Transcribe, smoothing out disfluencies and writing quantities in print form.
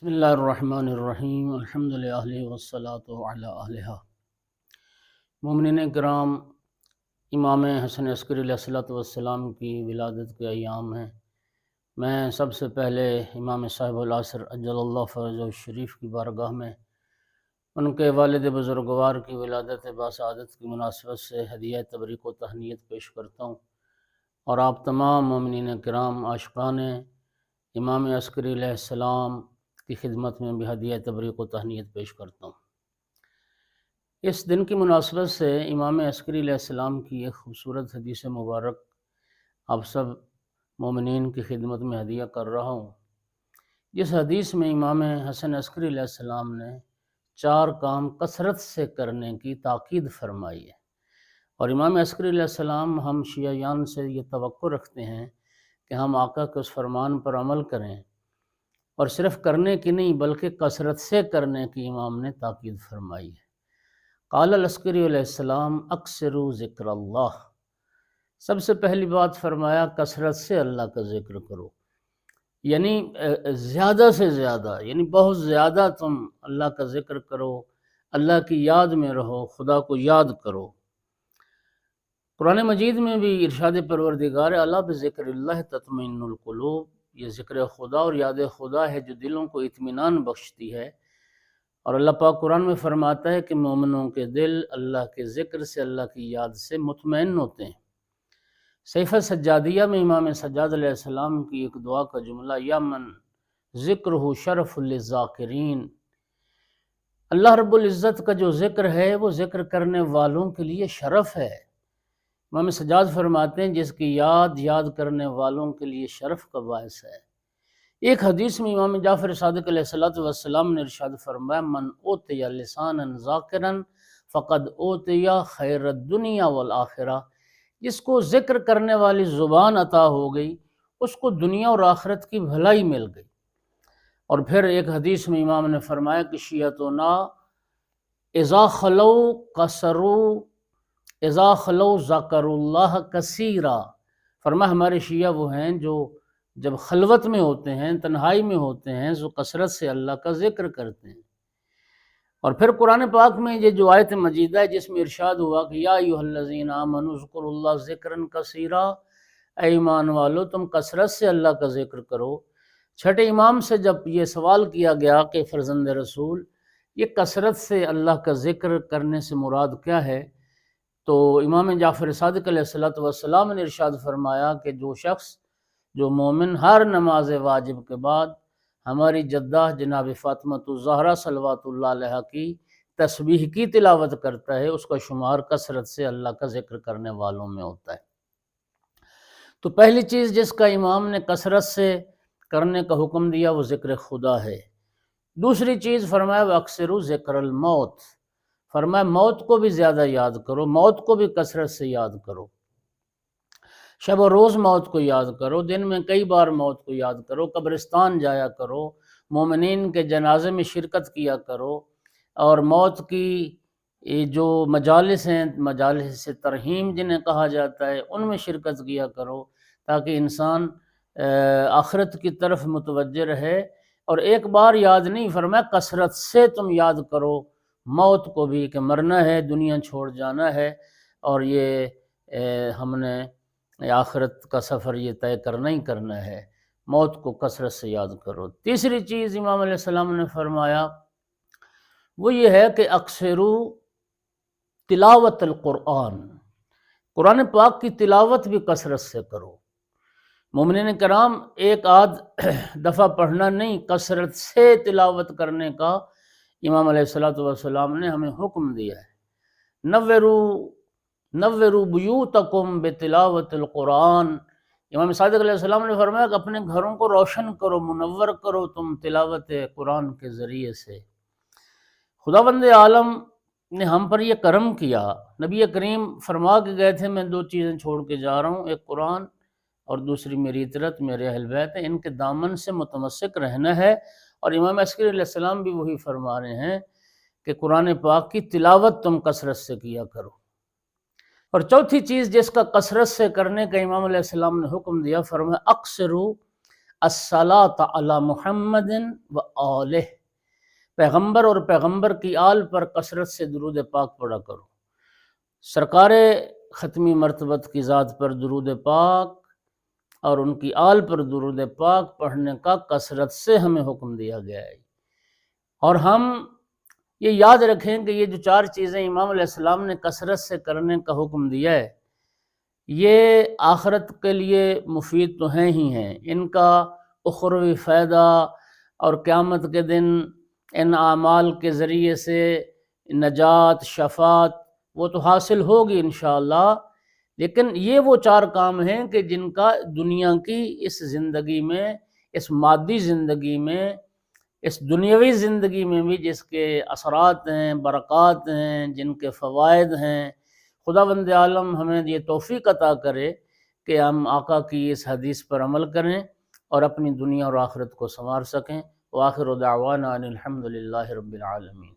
بسم اللہ الرحمن الرحیم الحمدللہ والصلاة علی اہلہا۔ مومنین کرام، امام حسن عسکری علیہ السلام کی ولادت کے ایام ہیں۔ میں سب سے پہلے امام صاحب العصر عجل اللہ فرجہ الشریف کی بارگاہ میں ان کے والد بزرگوار کی ولادت باسعادت کی مناسبت سے ہدیہ تبریک و تہنیت پیش کرتا ہوں، اور آپ تمام مومنین کرام عاشقان امام عسکری علیہ السلام کی خدمت میں بھی ہدیہ تبریک و تہنیت پیش کرتا ہوں۔ اس دن کی مناسبت سے امام عسکری علیہ السلام کی ایک خوبصورت حدیث مبارک آپ سب مومنین کی خدمت میں ہدیہ کر رہا ہوں، جس حدیث میں امام حسن عسکری علیہ السلام نے 4 کام کثرت سے کرنے کی تاکید فرمائی ہے، اور امام عسکری علیہ السلام ہم شیعیان سے یہ توقع رکھتے ہیں کہ ہم آقا کے اس فرمان پر عمل کریں، اور صرف کرنے کی نہیں بلکہ کثرت سے کرنے کی امام نے تاکید فرمائی ہے۔ قال العسکری علیہ السلام اکثروا ذکر اللہ، سب سے پہلی بات فرمایا کثرت سے اللہ کا ذکر کرو، یعنی زیادہ سے زیادہ، یعنی بہت زیادہ تم اللہ کا ذکر کرو، اللہ کی یاد میں رہو، خدا کو یاد کرو۔ قرآن مجید میں بھی ارشاد پروردگار الا بذکر اللہ تطمئن القلوب، یہ ذکر خدا اور یاد خدا ہے جو دلوں کو اطمینان بخشتی ہے، اور اللہ پاک قرآن میں فرماتا ہے کہ مومنوں کے دل اللہ کے ذکر سے، اللہ کی یاد سے مطمئن ہوتے ہیں۔ صحیفہ سجادیہ میں امام سجاد علیہ السلام کی ایک دعا کا جملہ یا من ذکرہ شرف للذاکرین، اللہ رب العزت کا جو ذکر ہے وہ ذکر کرنے والوں کے لیے شرف ہے۔ امام سجاد فرماتے ہیں جس کی یاد کرنے والوں کے لیے شرف کا باعث ہے۔ ایک حدیث میں امام جعفر صادق علیہ السلام نے ارشاد فرمایا من اوتی لسانا ذاکرا فقد اوتی خیر الدنیا والآخرہ، جس کو ذکر کرنے والی زبان عطا ہو گئی اس کو دنیا اور آخرت کی بھلائی مل گئی۔ اور پھر ایک حدیث میں امام نے فرمایا کہ شیعتنا اذا خلو قصروا اذا خلو ذکر اللہ کثیرا، فرمایا ہمارے شیعہ وہ ہیں جو جب خلوت میں ہوتے ہیں، تنہائی میں ہوتے ہیں، جو کثرت سے اللہ کا ذکر کرتے ہیں۔ اور پھر قرآن پاک میں یہ جو آیت مجیدہ ہے جس میں ارشاد ہوا کہ یا ایھا الذین آمنوا اذکروا اللہ ذکرا کثیرا، اے ایمان والو تم کثرت سے اللہ کا ذکر کرو۔ چھٹے امام سے جب یہ سوال کیا گیا کہ فرزند رسول یہ کثرت سے اللہ کا ذکر کرنے سے مراد کیا ہے، تو امام جعفر صادق علیہ السلام نے ارشاد فرمایا کہ جو مومن ہر نماز واجب کے بعد ہماری جدہ جناب فاطمہ الزہرا صلوات اللہ علیہ کی تسبیح کی تلاوت کرتا ہے، اس کا شمار کثرت سے اللہ کا ذکر کرنے والوں میں ہوتا ہے۔ تو پہلی چیز جس کا امام نے کثرت سے کرنے کا حکم دیا وہ ذکر خدا ہے۔ دوسری چیز فرمایا وَأَكْثِرُوا ذکر الموت، فرمایا موت کو بھی زیادہ یاد کرو، موت کو بھی کثرت سے یاد کرو، شب و روز موت کو یاد کرو، دن میں کئی بار موت کو یاد کرو، قبرستان جایا کرو، مومنین کے جنازے میں شرکت کیا کرو، اور موت کی جو مجالس ہیں، مجالس ترحیم جنہیں کہا جاتا ہے، ان میں شرکت کیا کرو تاکہ انسان آخرت کی طرف متوجہ رہے۔ اور ایک بار یاد نہیں، فرمایا کثرت سے تم یاد کرو موت کو بھی کہ مرنا ہے، دنیا چھوڑ جانا ہے، اور یہ ہم نے آخرت کا سفر یہ طے کرنا ہی کرنا ہے، موت کو کثرت سے یاد کرو۔ تیسری چیز امام علیہ السلام نے فرمایا وہ یہ ہے کہ اکثروا تلاوت القرآن، قرآن پاک کی تلاوت بھی کثرت سے کرو۔ مومنین کرام ایک آدھ دفعہ پڑھنا نہیں، کثرت سے تلاوت کرنے کا امام علیہ السلام نے ہمیں حکم دیا ہے۔ نوروا بیوتکم بتلاوت القرآن، امام صادق علیہ السلام نے فرمایا کہ اپنے گھروں کو روشن کرو، منور کرو تم تلاوت قرآن کے ذریعے سے۔ خداوند عالم نے ہم پر یہ کرم کیا، نبی کریم فرما کے گئے تھے میں 2 چیزیں چھوڑ کے جا رہا ہوں، ایک قرآن اور دوسری میری اطرت، میرے اہل بیت ہیں، ان کے دامن سے متمسک رہنا ہے۔ اور امام عسکری علیہ السلام بھی وہی فرما رہے ہیں کہ قرآن پاک کی تلاوت تم کثرت سے کیا کرو۔ اور چوتھی چیز جس کا کثرت سے کرنے کا امام علیہ السلام نے حکم دیا، فرمایا اکثروا الصلاۃ علی محمد و آلہ، پیغمبر اور پیغمبر کی آل پر کثرت سے درود پاک پڑھا کرو۔ سرکار ختمی مرتبت کی ذات پر درود پاک اور ان کی آل پر درود پاک پڑھنے کا کثرت سے ہمیں حکم دیا گیا ہے۔ اور ہم یہ یاد رکھیں کہ یہ جو 4 چیزیں امام علیہ السلام نے کثرت سے کرنے کا حکم دیا ہے، یہ آخرت کے لیے مفید تو ہیں ہی ہیں، ان کا اخروی فائدہ اور قیامت کے دن ان اعمال کے ذریعے سے نجات، شفاعت وہ تو حاصل ہوگی انشاءاللہ، لیکن یہ وہ 4 کام ہیں کہ جن کا دنیا کی اس زندگی میں، اس مادی زندگی میں، اس دنیاوی زندگی میں بھی جس کے اثرات ہیں، برکات ہیں، جن کے فوائد ہیں، خداوند عالم ہمیں یہ توفیق عطا کرے کہ ہم آقا کی اس حدیث پر عمل کریں اور اپنی دنیا اور آخرت کو سنوار سکیں۔ وآخر دعوانا ان الحمد للہ رب العالمین۔